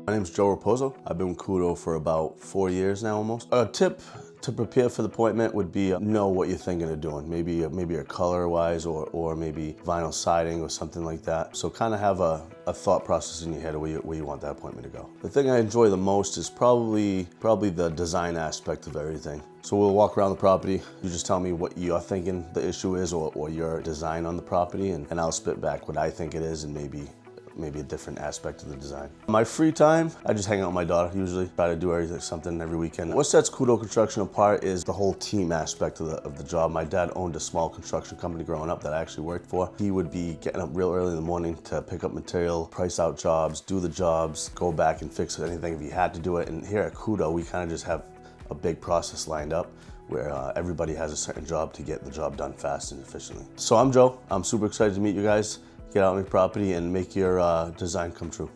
My name's Joe Raposo. I've been with Couto for about 4 years now almost. A tip to prepare for the appointment would be know what you're thinking of doing. Maybe a color-wise or maybe vinyl siding or something like that. So kind of have a thought process in your head of where you want that appointment to go. The thing I enjoy the most is probably the design aspect of everything. So we'll walk around the property. You just tell me what you're thinking the issue is or your design on the property, and I'll spit back what I think it is and maybe a different aspect of the design. My free time, I just hang out with my daughter usually. Try to do something every weekend. What sets Couto Construction apart is the whole team aspect of the job. My dad owned a small construction company growing up that I actually worked for. He would be getting up real early in the morning to pick up material, price out jobs, do the jobs, go back and fix anything if he had to do it. And here at Couto, we kind of just have a big process lined up where everybody has a certain job to get the job done fast and efficiently. So I'm Joe. I'm super excited to meet you guys. Get out on your property and make your design come true.